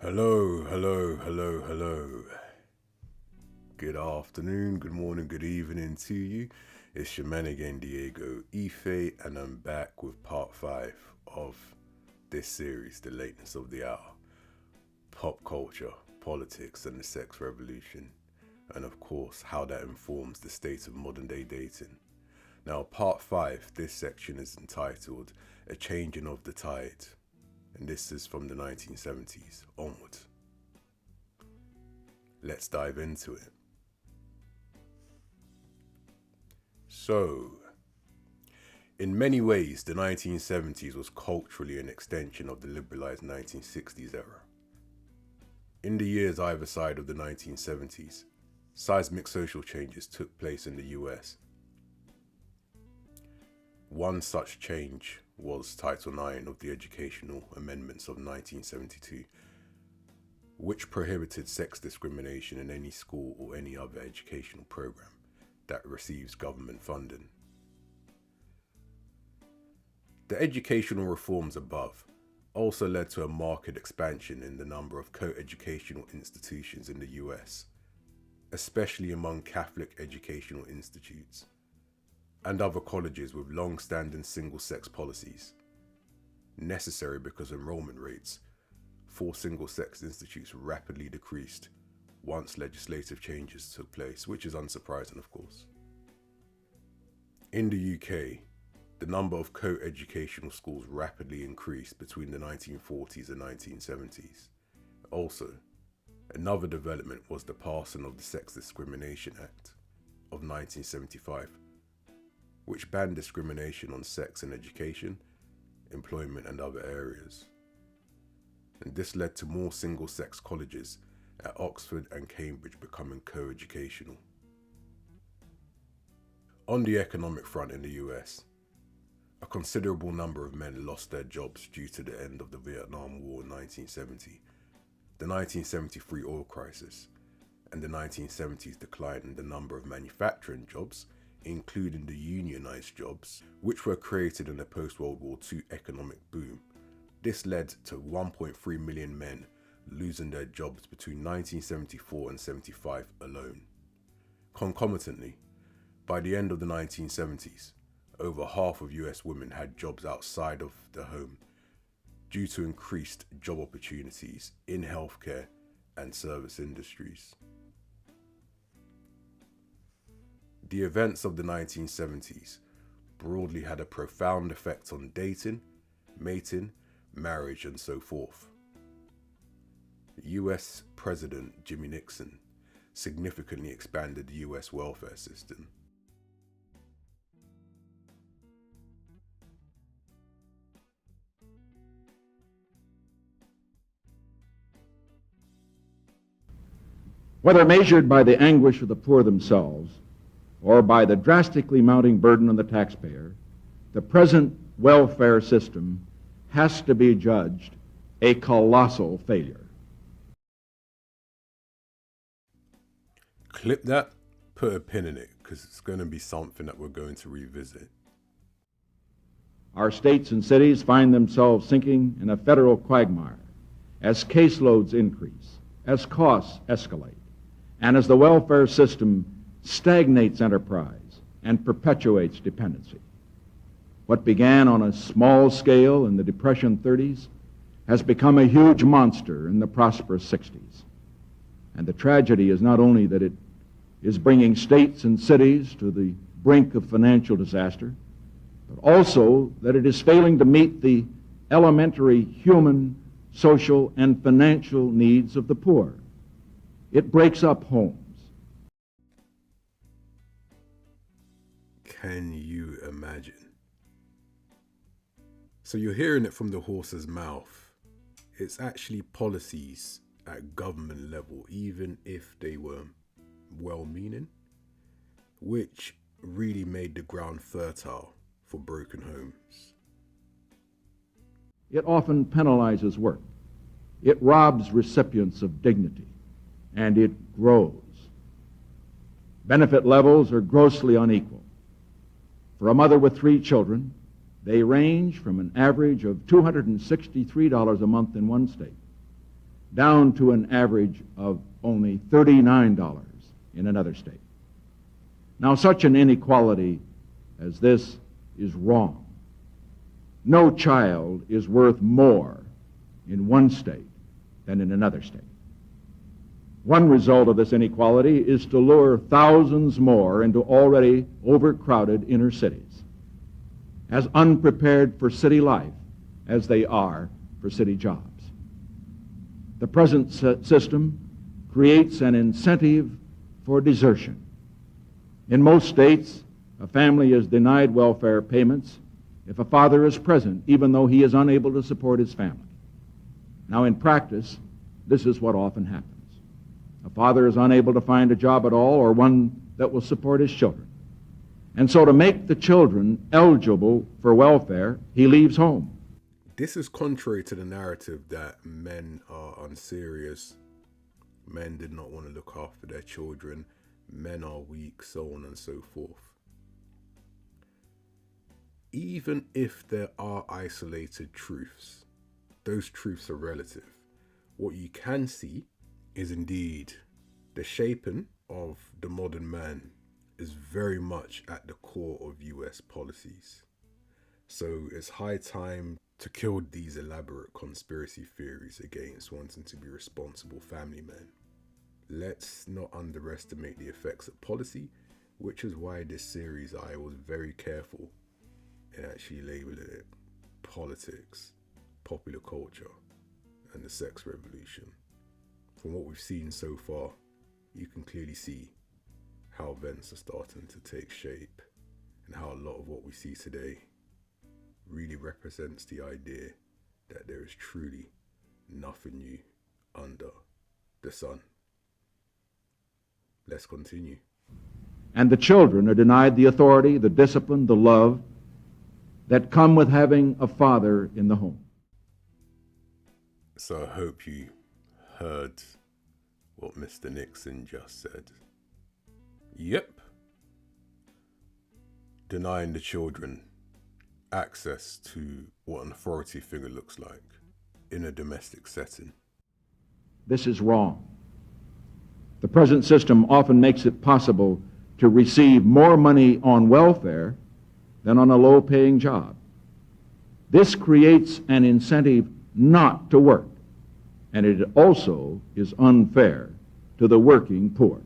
Hello, hello, hello, hello. Good afternoon, good morning, good evening to you. It's your man again, Diego Ife, and I'm back with part 5 of this series, The Lateness of the Hour. Pop culture, politics, and the sex revolution. And of course, how that informs the state of modern day dating. Now, part 5, this section is entitled A Changing of the Tide. And this is from the 1970s onwards. Let's dive into it. So, in many ways, the 1970s was culturally an extension of the liberalized 1960s era. In the years either side of the 1970s, seismic social changes took place in the US. One such change was Title IX of the Educational Amendments of 1972, which prohibited sex discrimination in any school or any other educational program that receives government funding. The educational reforms above also led to a marked expansion in the number of co-educational institutions in the US, especially among Catholic educational institutes and other colleges with long-standing single-sex policies, necessary because enrollment rates for single-sex institutes rapidly decreased once legislative changes took place, which is unsurprising, of course. In the UK, the number of co-educational schools rapidly increased between the 1940s and 1970s. Also, another development was the passing of the Sex Discrimination Act of 1975, which banned discrimination on sex in education, employment, and other areas. And this led to more single-sex colleges at Oxford and Cambridge becoming co-educational. On the economic front in the US, a considerable number of men lost their jobs due to the end of the Vietnam War in 1970, the 1973 oil crisis, and the 1970s decline in the number of manufacturing jobs, including the unionized jobs, which were created in the post-World War II economic boom. This led to 1.3 million men losing their jobs between 1974 and 75 alone. Concomitantly, by the end of the 1970s, over half of US women had jobs outside of the home due to increased job opportunities in healthcare and service industries. The events of the 1970s broadly had a profound effect on dating, mating, marriage, and so forth. US President Jimmy Nixon significantly expanded the US welfare system. Whether measured by the anguish of the poor themselves or by the drastically mounting burden on the taxpayer, the present welfare system has to be judged a colossal failure. Clip that, put a pin in it, because it's going to be something that we're going to revisit. Our states and cities find themselves sinking in a federal quagmire as caseloads increase, as costs escalate, and as the welfare system stagnates enterprise and perpetuates dependency. What began on a small scale in the Depression 30s has become a huge monster in the prosperous 60s. And the tragedy is not only that it is bringing states and cities to the brink of financial disaster, but also that it is failing to meet the elementary human, social, and financial needs of the poor. It breaks up homes. Can you imagine? So you're hearing it from the horse's mouth. It's actually policies at government level, even if they were well-meaning, which really made the ground fertile for broken homes. It often penalizes work. It robs recipients of dignity, and it grows. Benefit levels are grossly unequal. For a mother with 3 children, they range from an average of $263 a month in one state down to an average of only $39 in another state. Now, such an inequality as this is wrong. No child is worth more in one state than in another state. One result of this inequality is to lure thousands more into already overcrowded inner cities, as unprepared for city life as they are for city jobs. The present system creates an incentive for desertion. In most states, a family is denied welfare payments if a father is present, even though he is unable to support his family. Now, in practice, this is what often happens. A father is unable to find a job at all, or one that will support his children. And so to make the children eligible for welfare, he leaves home. This is contrary to the narrative that men are unserious, men did not want to look after their children, men are weak, so on and so forth. Even if there are isolated truths, those truths are relative. What you can see is indeed the shaping of the modern man is very much at the core of US policies. So it's high time to kill these elaborate conspiracy theories against wanting to be responsible family men. Let's not underestimate the effects of policy, which is why this series I was very careful in actually labeling it politics, popular culture, and the sex revolution. From what we've seen so far, you can clearly see how events are starting to take shape and how a lot of what we see today really represents the idea that there is truly nothing new under the sun. Let's continue. And the children are denied the authority, the discipline, the love that come with having a father in the home. So I hope you heard what Mr. Nixon just said. Yep. Denying the children access to what an authority figure looks like in a domestic setting. This is wrong. The present system often makes it possible to receive more money on welfare than on a low-paying job. This creates an incentive not to work, and it also is unfair to the working poor.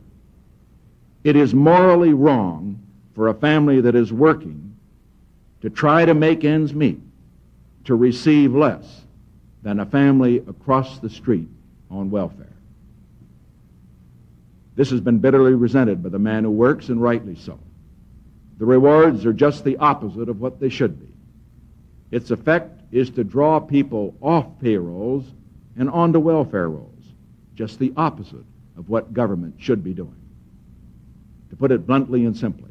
It is morally wrong for a family that is working to try to make ends meet to receive less than a family across the street on welfare. This has been bitterly resented by the man who works, and rightly so. The rewards are just the opposite of what they should be. Its effect is to draw people off payrolls and onto welfare rolls, just the opposite of what government should be doing. To put it bluntly and simply,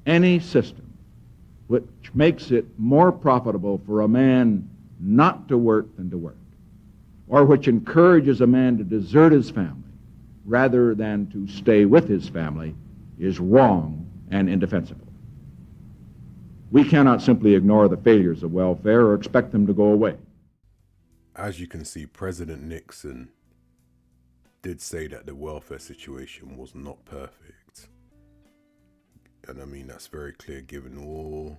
any system which makes it more profitable for a man not to work than to work, or which encourages a man to desert his family rather than to stay with his family, is wrong and indefensible. We cannot simply ignore the failures of welfare or expect them to go away. As you can see, President Nixon did say that the welfare situation was not perfect. And I mean, that's very clear given all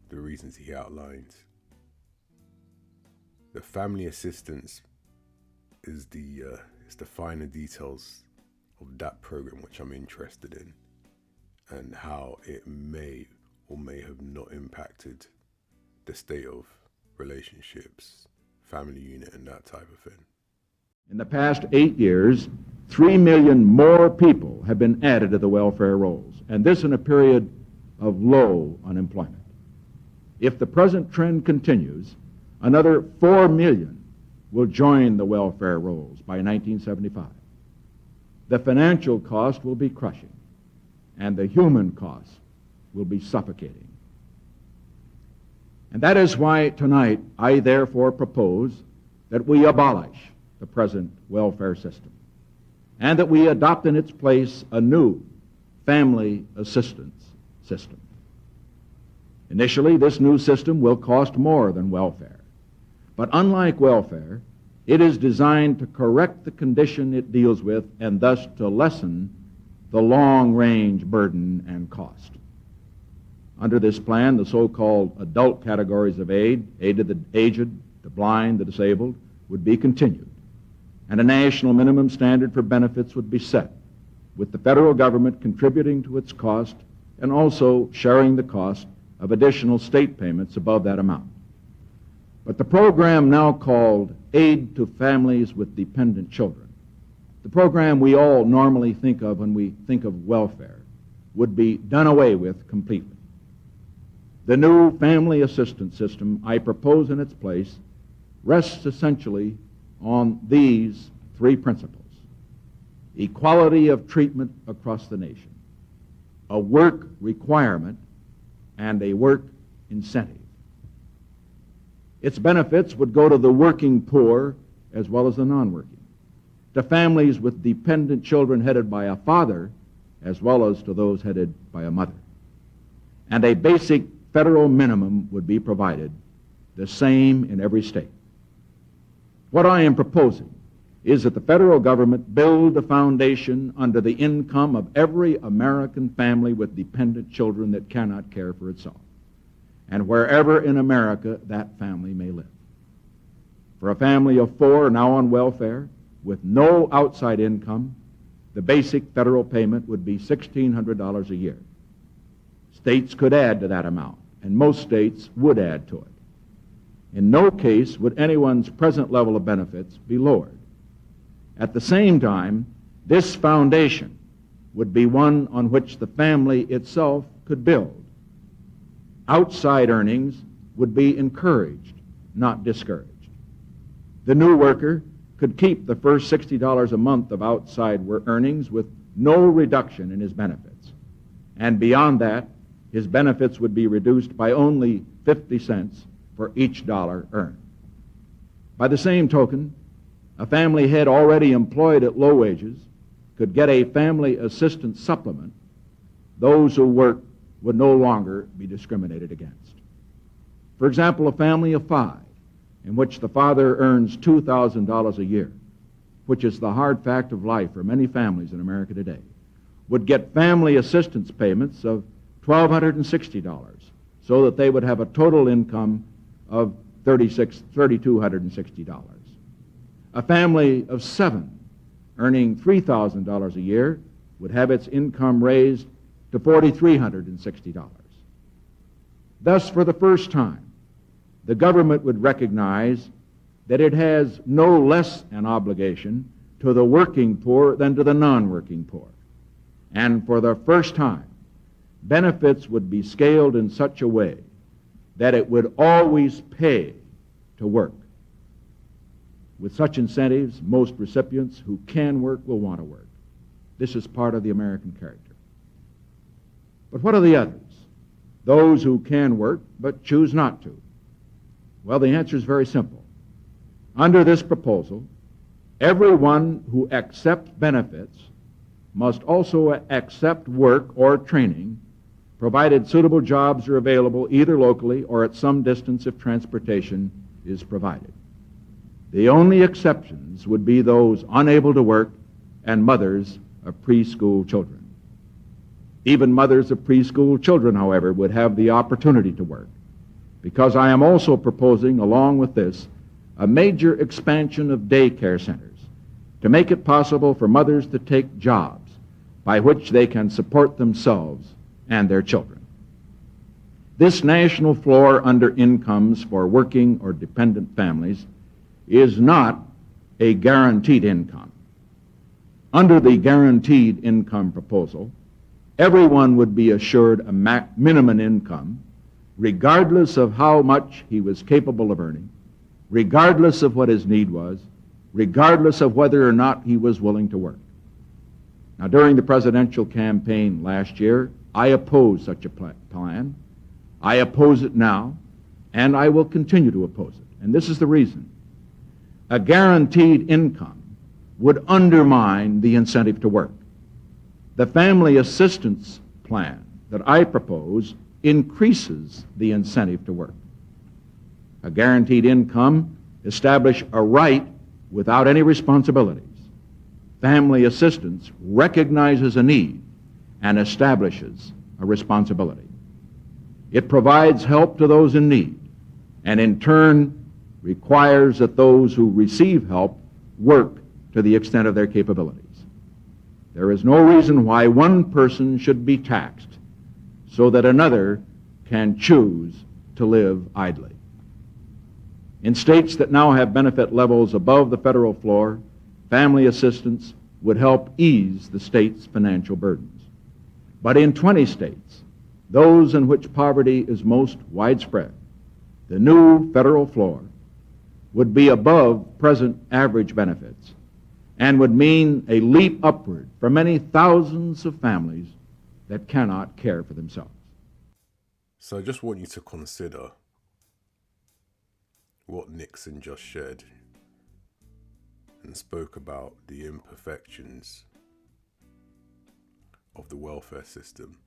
the reasons he outlined. The family assistance is the finer details of that program which I'm interested in, and how it may or may have not impacted the state of relationships, family unit, and that type of thing. In the past 8 years, 3 million more people have been added to the welfare rolls, and this in a period of low unemployment. If the present trend continues, another 4 million will join the welfare rolls by 1975. The financial cost will be crushing, and the human cost will be suffocating. And that is why tonight I therefore propose that we abolish the present welfare system, and that we adopt in its place a new family assistance system. Initially, this new system will cost more than welfare. But unlike welfare, It is designed to correct the condition it deals with and thus to lessen the long-range burden and cost. Under this plan, the so-called adult categories of aid to the aged, the blind, the disabled, would be continued, and a national minimum standard for benefits would be set, with the federal government contributing to its cost and also sharing the cost of additional state payments above that amount. But the program now called Aid to Families with Dependent Children, the program we all normally think of when we think of welfare, would be done away with completely. The new family assistance system I propose in its place rests essentially on these three principles: equality of treatment across the nation, a work requirement, and a work incentive. Its benefits would go to the working poor as well as the non-working, to families with dependent children headed by a father as well as to those headed by a mother. And a basic federal minimum would be provided, the same in every state. What I am proposing is that the federal government build a foundation under the income of every American family with dependent children that cannot care for itself, and wherever in America that family may live. For a family of four now on welfare with no outside income, the basic federal payment would be $1,600 a year. States could add to that amount, and most states would add to it. In no case would anyone's present level of benefits be lowered. At the same time, this foundation would be one on which the family itself could build. Outside earnings would be encouraged, not discouraged. The new worker could keep the first $60 a month of outside earnings with no reduction in his benefits. And beyond that, his benefits would be reduced by only 50 cents for each dollar earned. By the same token, a family head already employed at low wages could get a family assistance supplement. Those who work would no longer be discriminated against. For example, a family of five, in which the father earns $2,000 a year, which is the hard fact of life for many families in America today, would get family assistance payments of $1,260, so that they would have a total income of $3,260. A family of seven earning $3,000 a year would have its income raised to $4,360. Thus, for the first time, the government would recognize that it has no less an obligation to the working poor than to the non-working poor. And for the first time, benefits would be scaled in such a way that it would always pay to work. With such incentives, most recipients who can work will want to work. This is part of the American character. But what are the others? Those who can work but choose not to. Well, the answer is very simple. Under this proposal, everyone who accepts benefits must also accept work or training, provided suitable jobs are available either locally or at some distance if transportation is provided. The only exceptions would be those unable to work and mothers of preschool children. Even mothers of preschool children, however, would have the opportunity to work, because I am also proposing, along with this, a major expansion of daycare centers to make it possible for mothers to take jobs by which they can support themselves and their children. This national floor under incomes for working or dependent families is not a guaranteed income. Under the guaranteed income proposal, everyone would be assured a minimum income, regardless of how much he was capable of earning, regardless of what his need was, regardless of whether or not he was willing to work. Now, during the presidential campaign last year, I opposed such a plan. I oppose it now, and I will continue to oppose it. And this is the reason. A guaranteed income would undermine the incentive to work. The family assistance plan that I propose increases the incentive to work. A guaranteed income establishes a right without any responsibilities. Family assistance recognizes a need and establishes a responsibility. It provides help to those in need, and in turn requires that those who receive help work to the extent of their capabilities. There is no reason why one person should be taxed so that another can choose to live idly. In states that now have benefit levels above the federal floor, family assistance would help ease the state's financial burdens. But in 20 states, those in which poverty is most widespread, the new federal floor would be above present average benefits and would mean a leap upward for many thousands of families that cannot care for themselves. So I just want you to consider what Nixon just shared and spoke about the imperfections of the welfare system.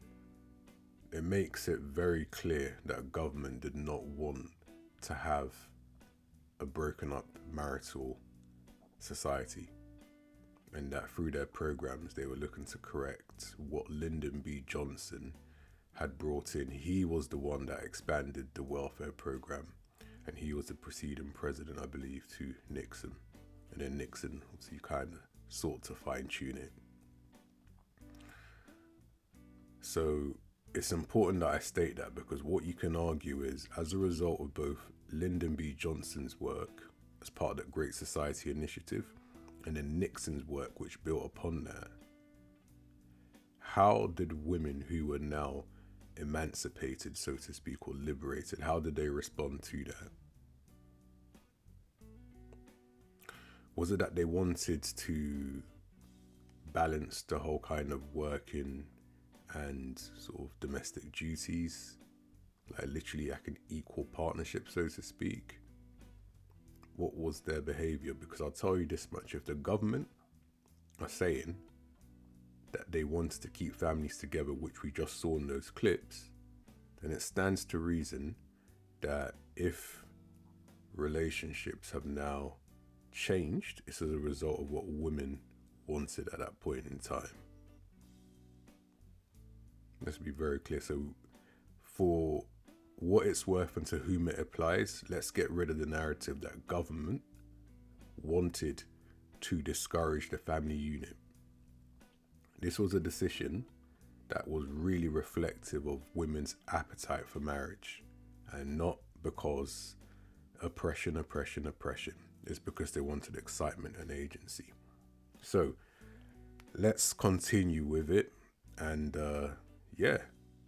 It makes it very clear that government did not want to have a broken up marital society, and that through their programs they were looking to correct what Lyndon B. Johnson had brought in. He was the one that expanded the welfare program, and he was the preceding president, I believe, to Nixon. And then Nixon obviously kind of sought to fine-tune it. So it's important that I state that, because what you can argue is, as a result of both Lyndon B. Johnson's work as part of that Great Society initiative and then Nixon's work which built upon that, how did women who were now emancipated, so to speak, or liberated, how did they respond to that? Was it that they wanted to balance the whole kind of working and sort of domestic duties, like literally like an equal partnership, so to speak? What was their behavior? Because I'll tell you this much, if the government are saying that they wanted to keep families together, which we just saw in those clips, then it stands to reason that if relationships have now changed, it's as a result of what women wanted at that point in time. Let's be very clear. So for what it's worth and to whom it applies, let's get rid of the narrative that government wanted to discourage the family unit. This was a decision that was really reflective of women's appetite for marriage, and not because oppression. It's because they wanted excitement and agency. So let's continue with it, and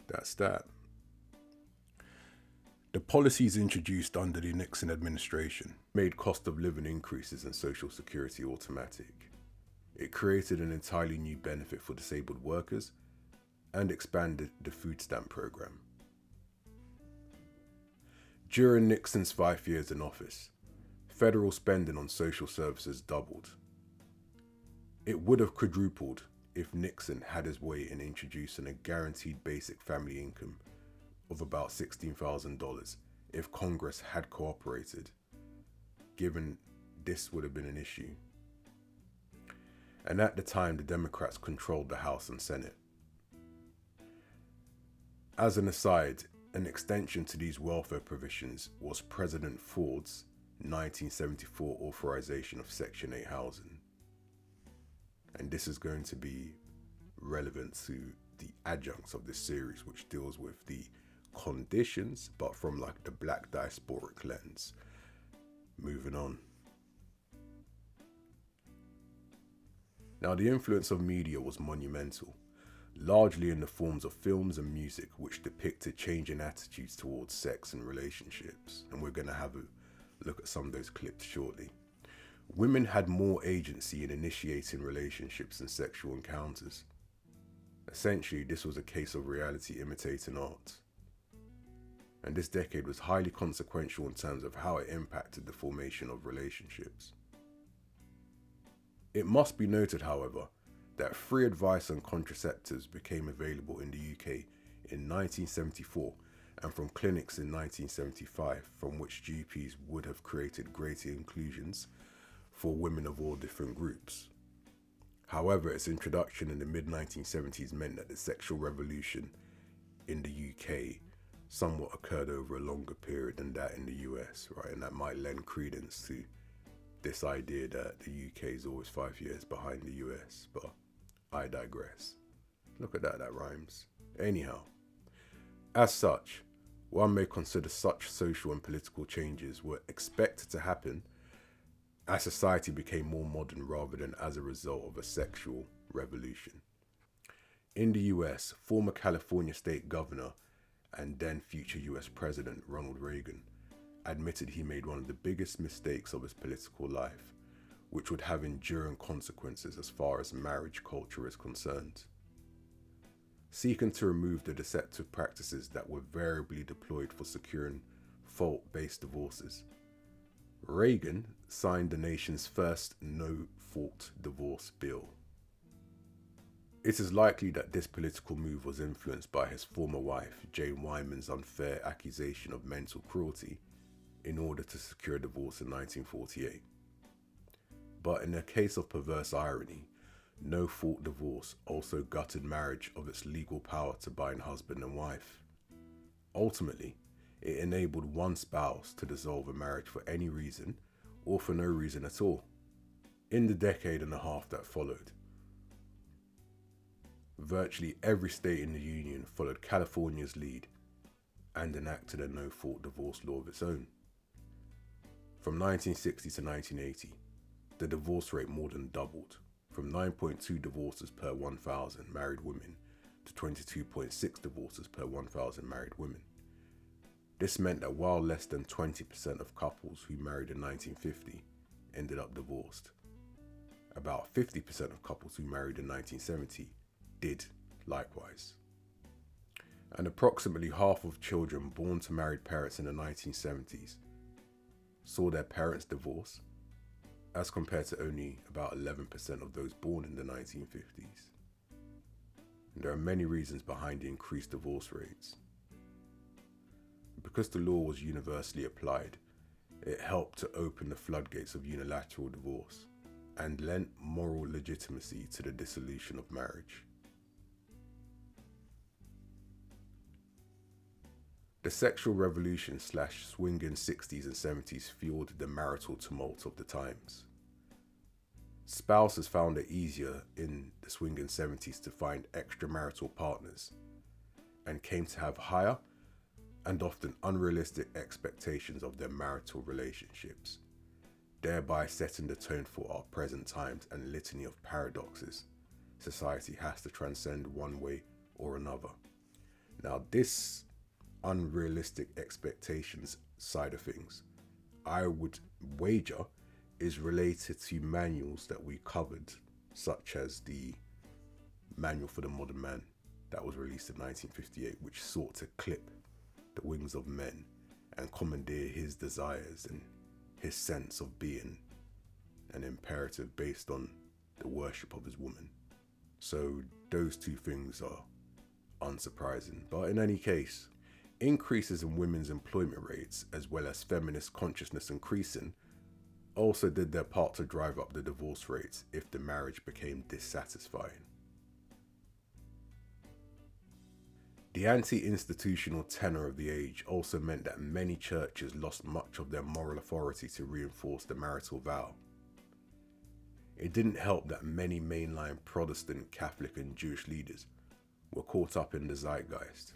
that's that. The policies introduced under the Nixon administration made cost of living increases in Social Security automatic. It created an entirely new benefit for disabled workers and expanded the food stamp program. During Nixon's 5 years in office, federal spending on social services doubled. It would have quadrupled if Nixon had his way in introducing a guaranteed basic family income of about $16,000 if Congress had cooperated, given this would have been an issue. And at the time, the Democrats controlled the House and Senate. As an aside, an extension to these welfare provisions was President Ford's 1974 authorization of Section 8 housing. And this is going to be relevant to the adjuncts of this series, which deals with the conditions, but from like the black diasporic lens. Moving on. Now, the influence of media was monumental, largely in the forms of films and music which depicted changing attitudes towards sex and relationships. And we're going to have a look at some of those clips shortly. Women had more agency in initiating relationships and sexual encounters. Essentially, this was a case of reality imitating art. And this decade was highly consequential in terms of how it impacted the formation of relationships. It must be noted, however, that free advice on contraceptives became available in the UK in 1974 and from clinics in 1975, from which GPs would have created greater inclusions for women of all different groups. However, its introduction in the mid-1970s meant that the sexual revolution in the UK somewhat occurred over a longer period than that in the US, right? And that might lend credence to this idea that the UK is always 5 years behind the US, but I digress. Look at that, that rhymes. Anyhow, as such, one may consider such social and political changes were expected to happen as society became more modern rather than as a result of a sexual revolution. In the US, former California state governor and then future US President Ronald Reagan admitted he made one of the biggest mistakes of his political life, which would have enduring consequences as far as marriage culture is concerned. Seeking to remove the deceptive practices that were variably deployed for securing fault-based divorces, Reagan signed the nation's first no-fault divorce bill. It is likely that this political move was influenced by his former wife, Jane Wyman's unfair accusation of mental cruelty in order to secure a divorce in 1948. But in a case of perverse irony, no-fault divorce also gutted marriage of its legal power to bind husband and wife. Ultimately, it enabled one spouse to dissolve a marriage for any reason or for no reason at all. In the decade and a half that followed, virtually every state in the Union followed California's lead and enacted a no-fault divorce law of its own. From 1960 to 1980, the divorce rate more than doubled, from 9.2 divorces per 1,000 married women to 22.6 divorces per 1,000 married women. This meant that while less than 20% of couples who married in 1950 ended up divorced, about 50% of couples who married in 1970 did likewise. And approximately half of children born to married parents in the 1970s saw their parents divorce, as compared to only about 11% of those born in the 1950s. And there are many reasons behind the increased divorce rates. Because the law was universally applied, it helped to open the floodgates of unilateral divorce and lent moral legitimacy to the dissolution of marriage. The sexual revolution / swinging 60s and 70s fueled the marital tumult of the times. Spouses found it easier in the swinging 70s to find extramarital partners and came to have higher and often unrealistic expectations of their marital relationships, thereby setting the tone for our present times and litany of paradoxes society has to transcend one way or another. Now, this unrealistic expectations side of things, I would wager, is related to manuals that we covered, such as the Manual for the Modern Man that was released in 1958, which sought to clip the wings of men and commandeer his desires and his sense of being an imperative based on the worship of his woman. So those two things are unsurprising. But in any case, increases in women's employment rates, as well as feminist consciousness increasing, also did their part to drive up the divorce rates if the marriage became dissatisfying. The anti-institutional tenor of the age also meant that many churches lost much of their moral authority to reinforce the marital vow. It didn't help that many mainline Protestant, Catholic and Jewish leaders were caught up in the zeitgeist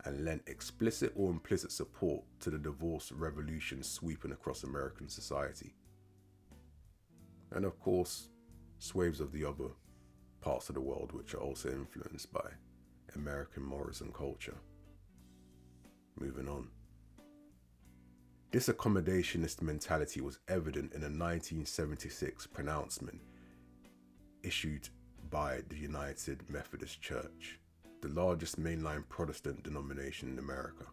and lent explicit or implicit support to the divorce revolution sweeping across American society. And of course, swathes of the other parts of the world which are also influenced by American morals and culture. Moving on. This accommodationist mentality was evident in a 1976 pronouncement issued by the United Methodist Church, the largest mainline Protestant denomination in America.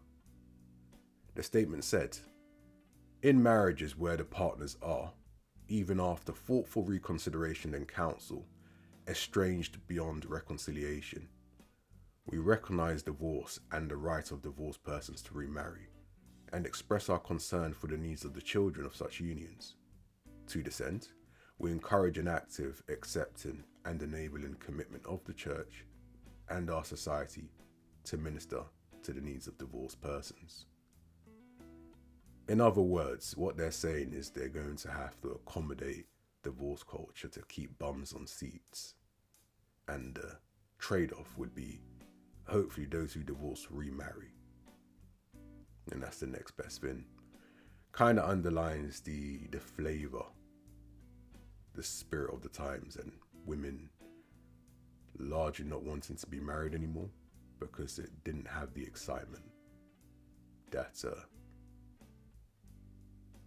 The statement said, "In marriages where the partners are, even after thoughtful reconsideration and counsel, estranged beyond reconciliation, we recognize divorce and the right of divorced persons to remarry, and express our concern for the needs of the children of such unions. to dissent, we encourage an active, accepting, and enabling commitment of the church and our society to minister to the needs of divorced persons. In other words, what they're saying is they're going to have to accommodate divorce culture to keep bums on seats. And the trade-off would be, hopefully, those who divorce remarry. And that's the next best thing. Kind of underlines the flavor, the spirit of the times, and women largely not wanting to be married anymore because it didn't have the excitement that,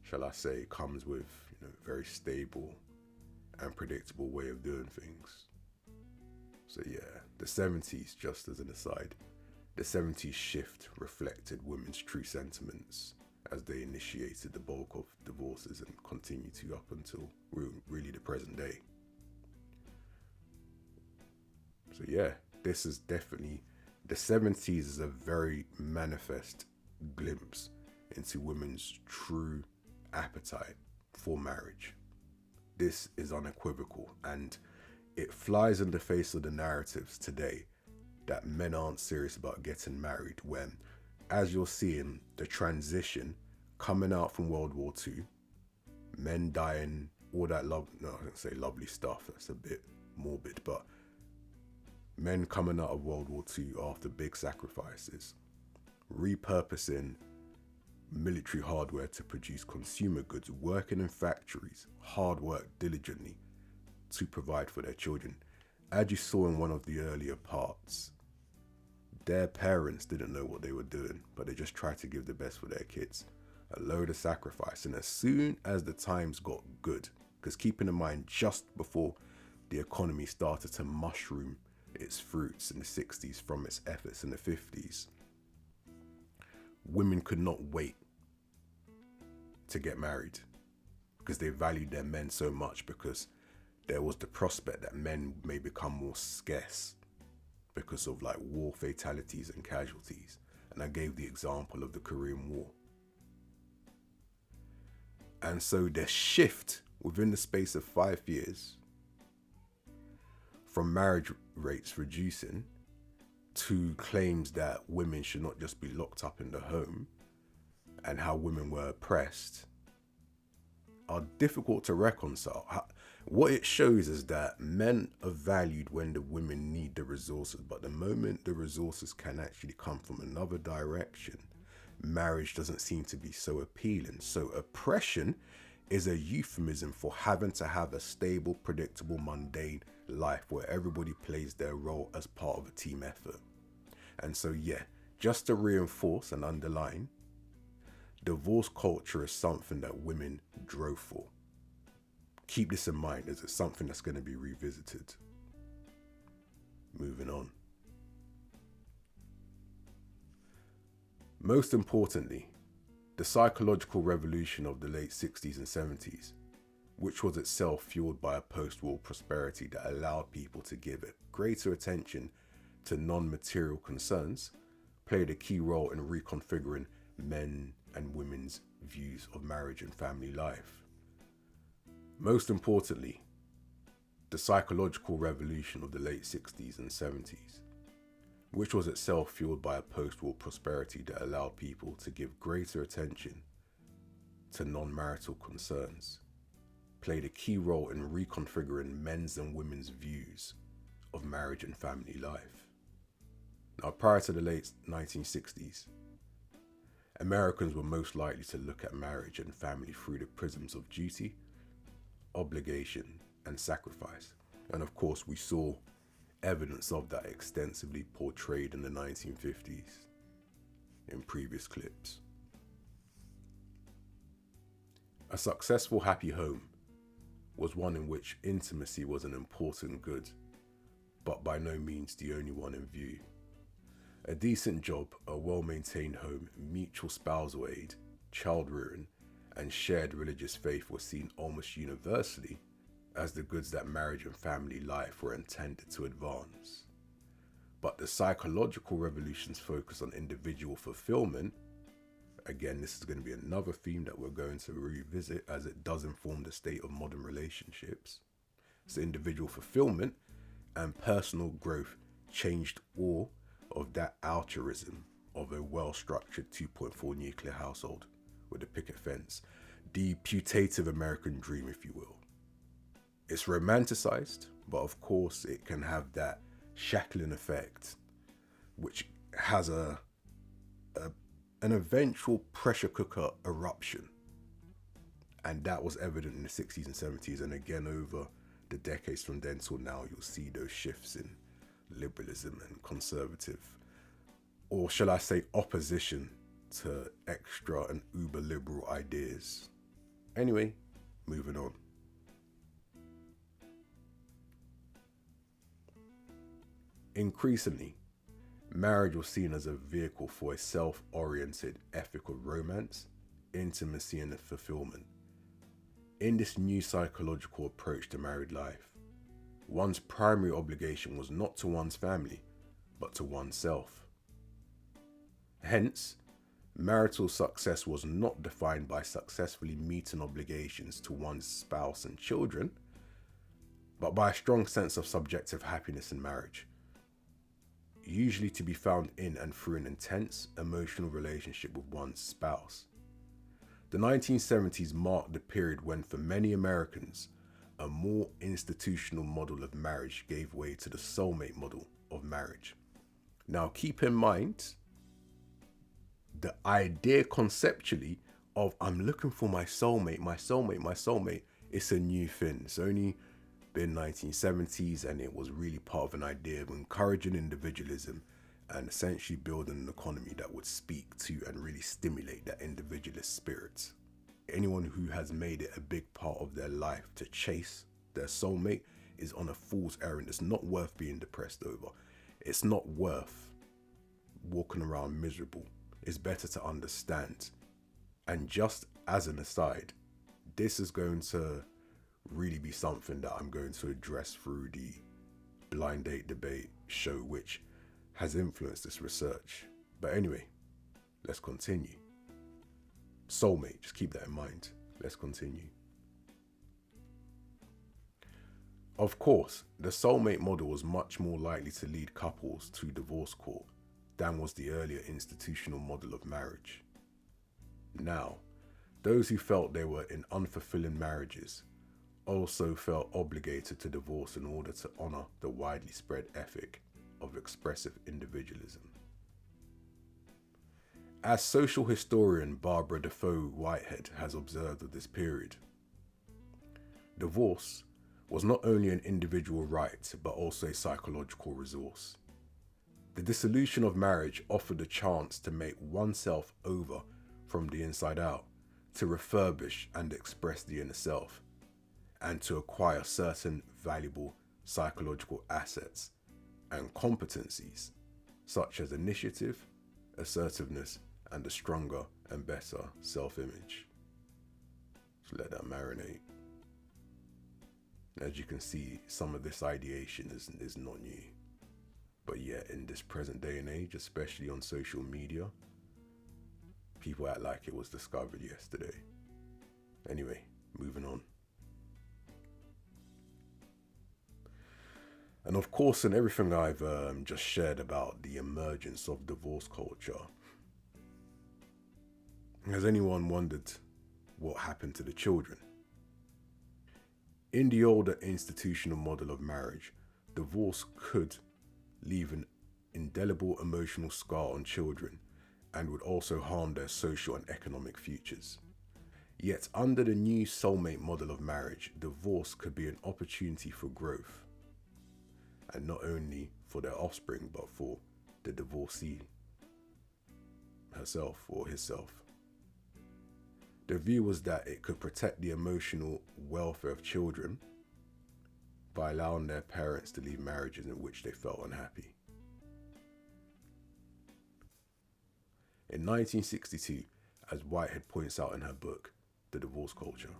shall I say, comes with very stable and predictable way of doing things. So yeah, the 70s, just as an aside, the 70s shift reflected women's true sentiments as they initiated the bulk of divorces and continue to up until really the present day. So yeah, this is definitely, the 70s is a very manifest glimpse into women's true appetite for marriage. This is unequivocal, and it flies in the face of the narratives today that men aren't serious about getting married, when, as you're seeing the transition coming out from World War II, men dying, all that I don't say lovely stuff, that's a bit morbid, but men coming out of World War II after big sacrifices, repurposing military hardware to produce consumer goods, working in factories, hard work diligently to provide for their children. As you saw in one of the earlier parts, their parents didn't know what they were doing, but they just tried to give the best for their kids. A load of sacrifice. And as soon as the times got good, because keeping in mind, just before the economy started to mushroom its fruits in the 60s from its efforts in the 50s, women could not wait to get married because they valued their men so much, because there was the prospect that men may become more scarce because of like war fatalities and casualties. And I gave the example of the Korean War. And so the shift within the space of 5 years from marriage rates reducing to claims that women should not just be locked up in the home and how women were oppressed are difficult to reconcile. What it shows is that men are valued when the women need the resources, but the moment the resources can actually come from another direction, marriage doesn't seem to be so appealing. So oppression is a euphemism for having to have a stable, predictable, mundane life where everybody plays their role as part of a team effort. And so yeah, just to reinforce and underline, divorce culture is something that women drove for. Keep this in mind, as it's something that's going to be revisited. Moving on. Most importantly, the psychological revolution of the late 60s and 70s, which was itself fueled by a post-war prosperity that allowed people to give it greater attention to non-material concerns, played a key role in reconfiguring men and women's views of marriage and family life. Most importantly, the psychological revolution of the late 60s and 70s, which was itself fueled by a post-war prosperity that allowed people to give greater attention to non-marital concerns, played a key role in reconfiguring men's and women's views of marriage and family life. Now, prior to the late 1960s, Americans were most likely to look at marriage and family through the prisms of duty, obligation, and sacrifice. And of course, we saw evidence of that extensively portrayed in the 1950s in previous clips. A successful, happy home was one in which intimacy was an important good, but by no means the only one in view. A decent job, a well-maintained home, mutual spousal aid, child rearing, and shared religious faith were seen almost universally as the goods that marriage and family life were intended to advance. But the psychological revolution's focus on individual fulfillment Again, this is going to be another theme that we're going to revisit as it does inform the state of modern relationships. So individual fulfillment and personal growth changed all of that altruism of a well-structured 2.4 nuclear household with a picket fence, the putative American dream, if you will. It's romanticized, but of course it can have that shackling effect, which has an eventual pressure cooker eruption. And that was evident in the 60s and 70s, and again over the decades from then till now, you'll see those shifts in liberalism and conservative, or shall I say opposition to extra and uber liberal ideas. Anyway, moving on. Increasingly, marriage was seen as a vehicle for a self-oriented ethical romance, intimacy, and fulfillment. In this new psychological approach to married life, one's primary obligation was not to one's family, but to oneself. Hence, marital success was not defined by successfully meeting obligations to one's spouse and children, but by a strong sense of subjective happiness in marriage, usually to be found in and through an intense emotional relationship with one's spouse. The 1970s marked the period when, for many Americans, a more institutional model of marriage gave way to the soulmate model of marriage. Now, keep in mind, the idea conceptually of I'm looking for my soulmate, it's a new thing. It's only been 1970s, and it was really part of an idea of encouraging individualism and essentially building an economy that would speak to and really stimulate that individualist spirit. Anyone who has made it a big part of their life to chase their soulmate is on a fool's errand. It's not worth being depressed over. It's not worth walking around miserable. It's better to understand. And just as an aside, this is going to really be something that I'm going to address through the Blind Date Debate show, which has influenced this research. But anyway, let's continue. Soulmate, just keep that in mind. Let's continue. Of course, the soulmate model was much more likely to lead couples to divorce court than was the earlier institutional model of marriage. Now, those who felt they were in unfulfilling marriages also felt obligated to divorce in order to honor the widely spread ethic of expressive individualism. As social historian Barbara Defoe Whitehead has observed of this period, divorce was not only an individual right, but also a psychological resource. The dissolution of marriage offered a chance to make oneself over from the inside out, to refurbish and express the inner self, and to acquire certain valuable psychological assets and competencies, such as initiative, assertiveness, and a stronger and better self-image. So let that marinate. As you can see, some of this ideation is not new. But yet, in this present day and age, especially on social media, people act like it was discovered yesterday. Anyway, moving on. And of course, in everything I've just shared about the emergence of divorce culture, has anyone wondered what happened to the children? In the older institutional model of marriage, divorce could leave an indelible emotional scar on children and would also harm their social and economic futures. Yet under the new soulmate model of marriage, divorce could be an opportunity for growth, and not only for their offspring, but for the divorcee herself or himself. The view was that it could protect the emotional welfare of children by allowing their parents to leave marriages in which they felt unhappy. In 1962, as Whitehead points out in her book, The Divorce Culture,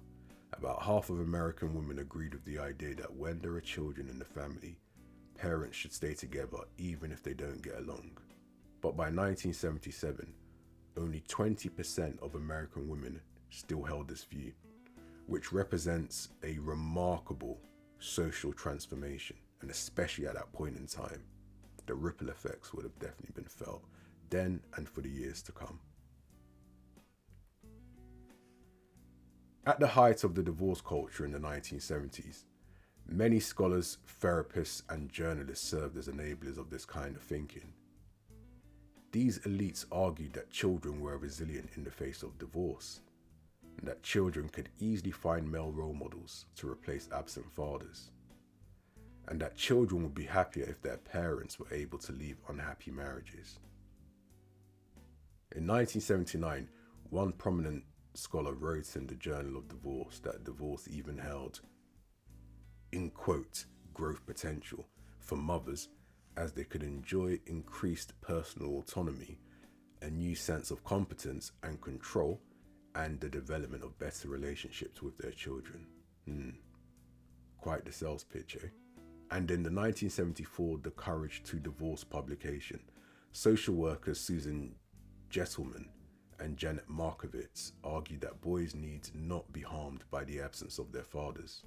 about half of American women agreed with the idea that when there are children in the family, parents should stay together even if they don't get along. But by 1977, only 20% of American women still held this view, which represents a remarkable social transformation. And especially at that point in time, the ripple effects would have definitely been felt then and for the years to come. At the height of the divorce culture in the 1970s, many scholars, therapists, and journalists served as enablers of this kind of thinking. These elites argued that children were resilient in the face of divorce, and that children could easily find male role models to replace absent fathers, and that children would be happier if their parents were able to leave unhappy marriages. In 1979, one prominent scholar wrote in the Journal of Divorce that divorce even held, in quote, growth potential for mothers, as they could enjoy increased personal autonomy, a new sense of competence and control, and the development of better relationships with their children. Quite the sales pitch, eh? And in the 1974 The Courage to Divorce publication, social workers Susan Gentleman and Janet Markovitz argued that boys need not be harmed by the absence of their fathers.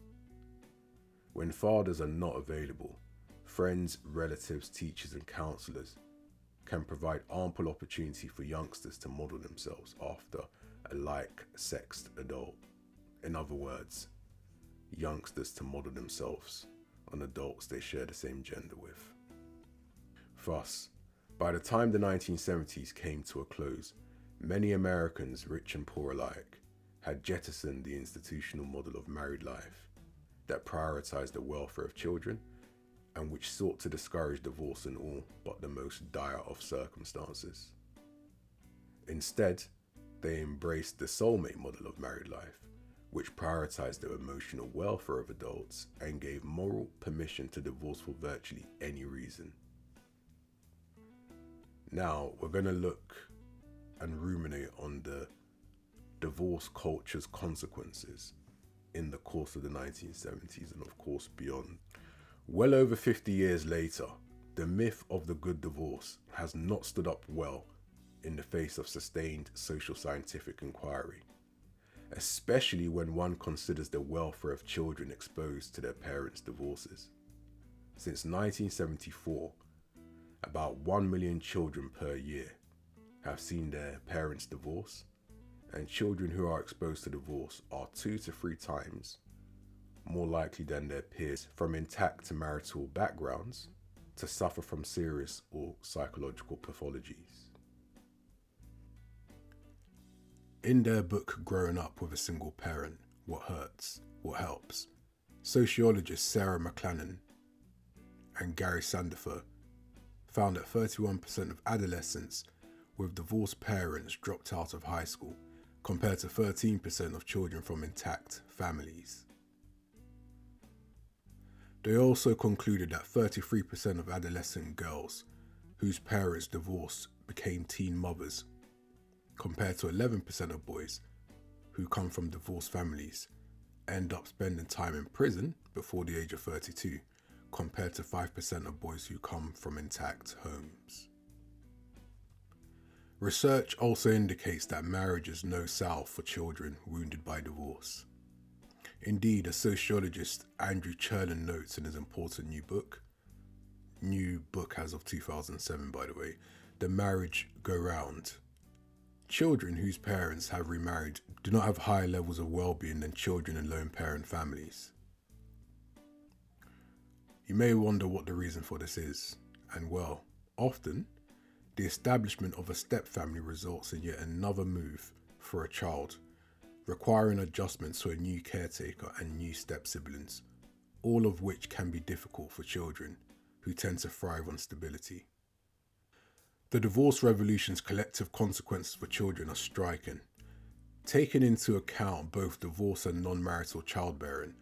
When fathers are not available, friends, relatives, teachers, and counselors can provide ample opportunity for youngsters to model themselves after a like-sexed adult. In other words, youngsters to model themselves on adults they share the same gender with. Thus, by the time the 1970s came to a close, many Americans, rich and poor alike, had jettisoned the institutional model of married life that prioritized the welfare of children and which sought to discourage divorce in all but the most dire of circumstances. Instead, they embraced the soulmate model of married life, which prioritized the emotional welfare of adults and gave moral permission to divorce for virtually any reason. Now, we're going to look and ruminate on the divorce culture's consequences in the course of the 1970s and of course beyond. Well over 50 years later, the myth of the good divorce has not stood up well in the face of sustained social scientific inquiry, especially when one considers the welfare of children exposed to their parents' divorces. Since 1974, about 1 million children per year have seen their parents divorce, and children who are exposed to divorce are 2 to 3 times more likely than their peers from intact marital backgrounds to suffer from serious or psychological pathologies. In their book Growing Up with a Single Parent, What Hurts, What Helps, sociologists Sarah McLennan and Gary Sandifer found that 31% of adolescents with divorced parents dropped out of high school, compared to 13% of children from intact families. They also concluded that 33% of adolescent girls whose parents divorced became teen mothers, compared to 11% of boys who come from divorced families end up spending time in prison before the age of 32, compared to 5% of boys who come from intact homes. Research also indicates that marriage is no salve for children wounded by divorce. Indeed, as sociologist Andrew Cherlin notes in his important new book as of 2007 by the way, The Marriage Go Round, children whose parents have remarried do not have higher levels of well-being than children in lone parent families. You may wonder what the reason for this is, and well, often the establishment of a step-family results in yet another move for a child, requiring adjustments to a new caretaker and new step-siblings, all of which can be difficult for children who tend to thrive on stability. The divorce revolution's collective consequences for children are striking. Taking into account both divorce and non-marital childbearing,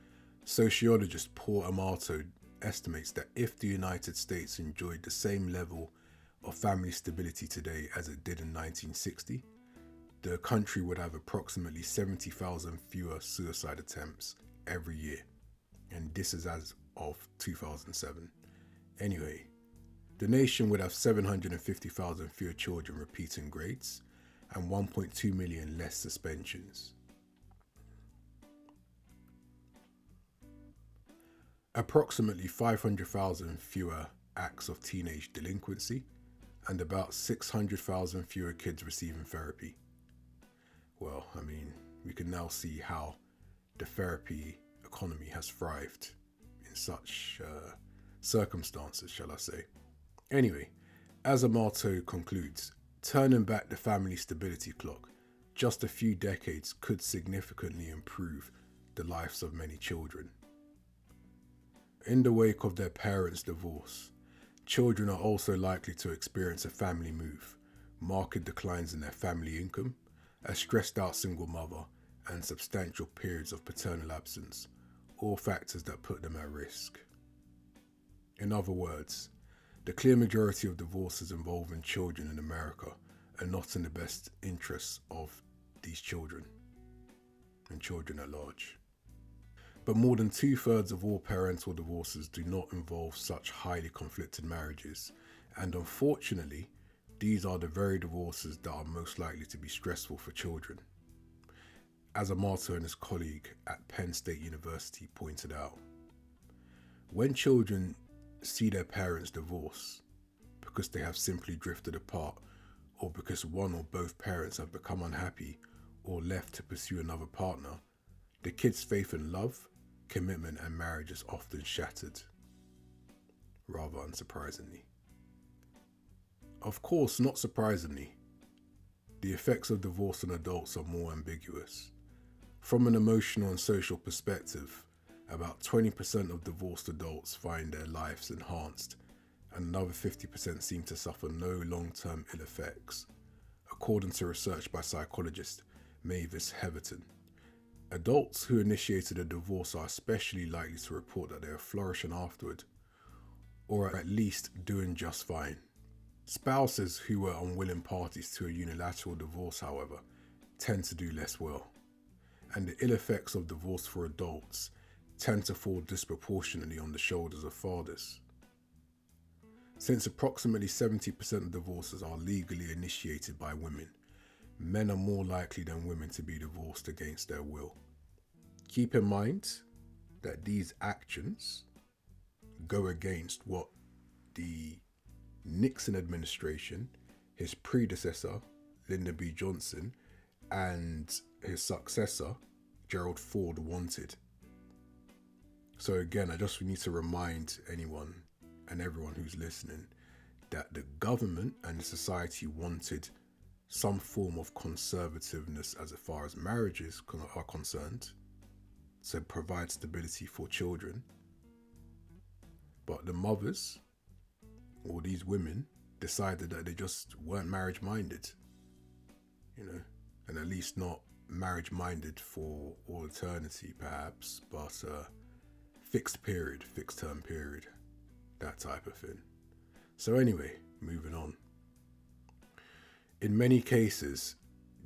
sociologist Paul Amato estimates that if the United States enjoyed the same level of family stability today as it did in 1960, the country would have approximately 70,000 fewer suicide attempts every year, and this is as of 2007. Anyway, the nation would have 750,000 fewer children repeating grades, and 1.2 million less suspensions. Approximately 500,000 fewer acts of teenage delinquency, and about 600,000 fewer kids receiving therapy. Well, I mean, we can now see how the therapy economy has thrived in such circumstances, shall I say. Anyway, as Amato concludes, turning back the family stability clock just a few decades could significantly improve the lives of many children. In the wake of their parents' divorce, children are also likely to experience a family move, marked declines in their family income, a stressed out single mother, and substantial periods of paternal absence, all factors that put them at risk. In other words, the clear majority of divorces involving children in America are not in the best interests of these children and children at large. But more than 2/3 of all parental divorces do not involve such highly conflicted marriages, and unfortunately, these are the very divorces that are most likely to be stressful for children. As Amato and his colleague at Penn State University pointed out, when children see their parents divorce because they have simply drifted apart, or because one or both parents have become unhappy or left to pursue another partner, the kid's faith in love, commitment, and marriage is often shattered, rather unsurprisingly. Of course, not surprisingly, the effects of divorce on adults are more ambiguous. From an emotional and social perspective, about 20% of divorced adults find their lives enhanced, and another 50% seem to suffer no long-term ill effects, according to research by psychologist Mavis Heatherton. Adults who initiated a divorce are especially likely to report that they are flourishing afterward, or at least doing just fine. Spouses who were unwilling parties to a unilateral divorce, however, tend to do less well, and the ill effects of divorce for adults tend to fall disproportionately on the shoulders of fathers. Since approximately 70% of divorces are legally initiated by women, men are more likely than women to be divorced against their will. Keep in mind that these actions go against what the Nixon administration, his predecessor, Lyndon B. Johnson, and his successor, Gerald Ford, wanted. So again, I just need to remind anyone and everyone who's listening that the government and the society wanted some form of conservativeness as far as marriages are concerned, to provide stability for children. But the mothers, or these women, decided that they just weren't marriage minded, and at least not marriage minded for all eternity perhaps, but fixed term period, that type of thing. So anyway, moving on. In many cases,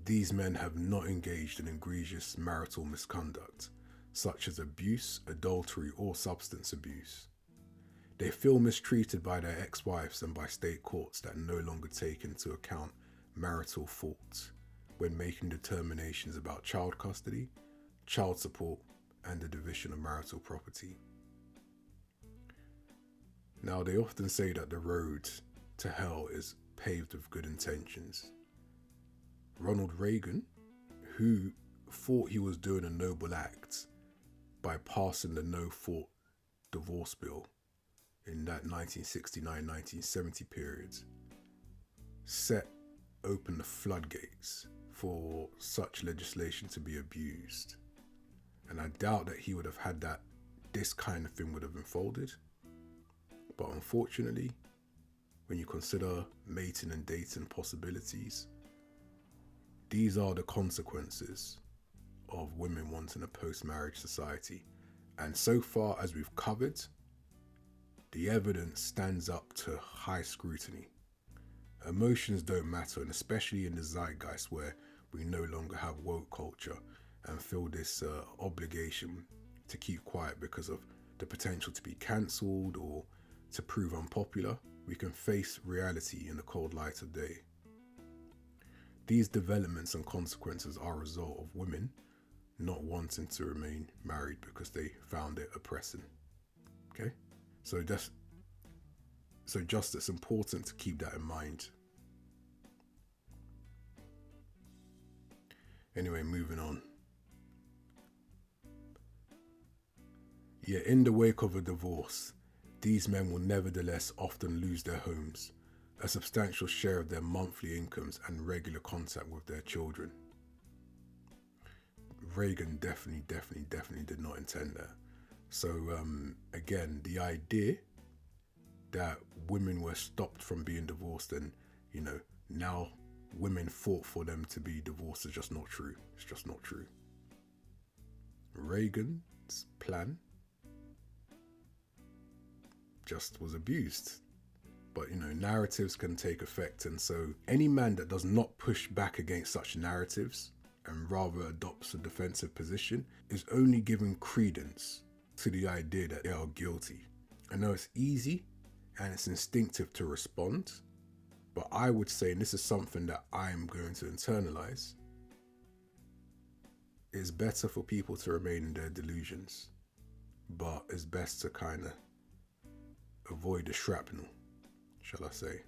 these men have not engaged in egregious marital misconduct, such as abuse, adultery, or substance abuse. They feel mistreated by their ex-wives and by state courts that no longer take into account marital faults when making determinations about child custody, child support, and the division of marital property. Now, they often say that the road to hell is paved with good intentions. Ronald Reagan, who thought he was doing a noble act by passing the no-fault divorce bill in that 1969-1970 period, set open the floodgates for such legislation to be abused. And I doubt that he would have had that this kind of thing would have unfolded. But unfortunately, when you consider mating and dating possibilities, these are the consequences of women wanting a post-marriage society. And so far as we've covered, the evidence stands up to high scrutiny. Emotions don't matter, and especially in the zeitgeist where we no longer have woke culture and feel this obligation to keep quiet because of the potential to be cancelled or to prove unpopular, we can face reality in the cold light of day. These developments and consequences are a result of women not wanting to remain married because they found it oppressing. Okay? So just it's important to keep that in mind. Anyway, moving on. Yeah, in the wake of a divorce, these men will nevertheless often lose their homes, a substantial share of their monthly incomes, and regular contact with their children. Reagan definitely did not intend that. So again, the idea that women were stopped from being divorced and, now women fought for them to be divorced is just not true. It's just not true. Reagan's plan just was abused. But, narratives can take effect. And so any man that does not push back against such narratives and rather adopts a defensive position is only giving credence to the idea that they are guilty. I know it's easy and it's instinctive to respond, but I would say, and this is something that I'm going to internalize, it's better for people to remain in their delusions, but it's best to kind of avoid the shrapnel, shall I say.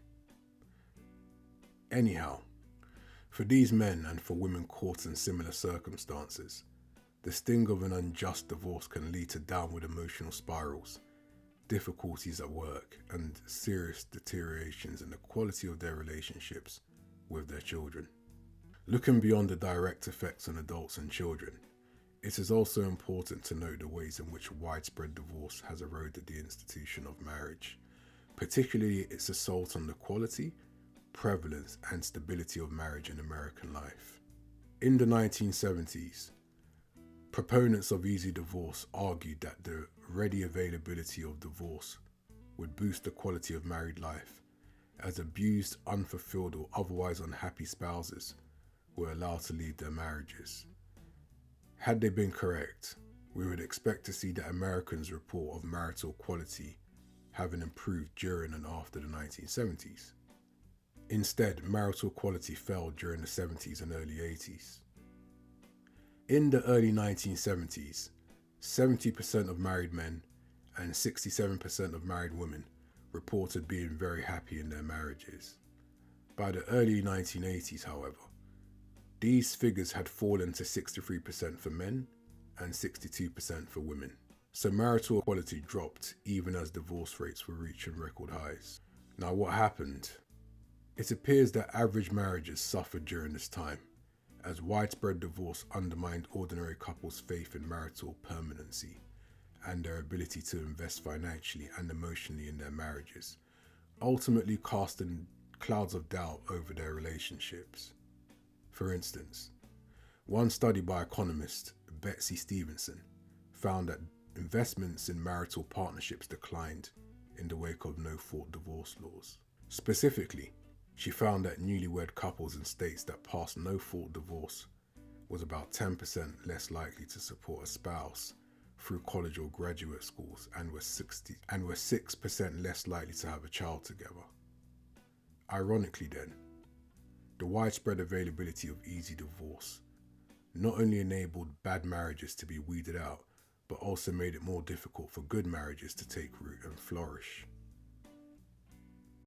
Anyhow, for these men and for women caught in similar circumstances, the sting of an unjust divorce can lead to downward emotional spirals, difficulties at work, and serious deteriorations in the quality of their relationships with their children. Looking beyond the direct effects on adults and children, it is also important to note the ways in which widespread divorce has eroded the institution of marriage, particularly its assault on the quality, prevalence, and stability of marriage in American life. In the 1970s, proponents of easy divorce argued that the ready availability of divorce would boost the quality of married life, as abused, unfulfilled, or otherwise unhappy spouses were allowed to leave their marriages. Had they been correct, we would expect to see that Americans' report of marital quality having improved during and after the 1970s. Instead, marital quality fell during the 70s and early 80s. In the early 1970s, 70% of married men and 67% of married women reported being very happy in their marriages. By the early 1980s, however, these figures had fallen to 63% for men and 62% for women. So marital quality dropped even as divorce rates were reaching record highs. Now, what happened? It appears that average marriages suffered during this time, as widespread divorce undermined ordinary couples' faith in marital permanency and their ability to invest financially and emotionally in their marriages, ultimately casting clouds of doubt over their relationships. For instance, one study by economist Betsy Stevenson found that investments in marital partnerships declined in the wake of no-fault divorce laws. Specifically, she found that newlywed couples in states that passed no-fault divorce was about 10% less likely to support a spouse through college or graduate schools and were 6% less likely to have a child together. Ironically then, the widespread availability of easy divorce not only enabled bad marriages to be weeded out, but also made it more difficult for good marriages to take root and flourish.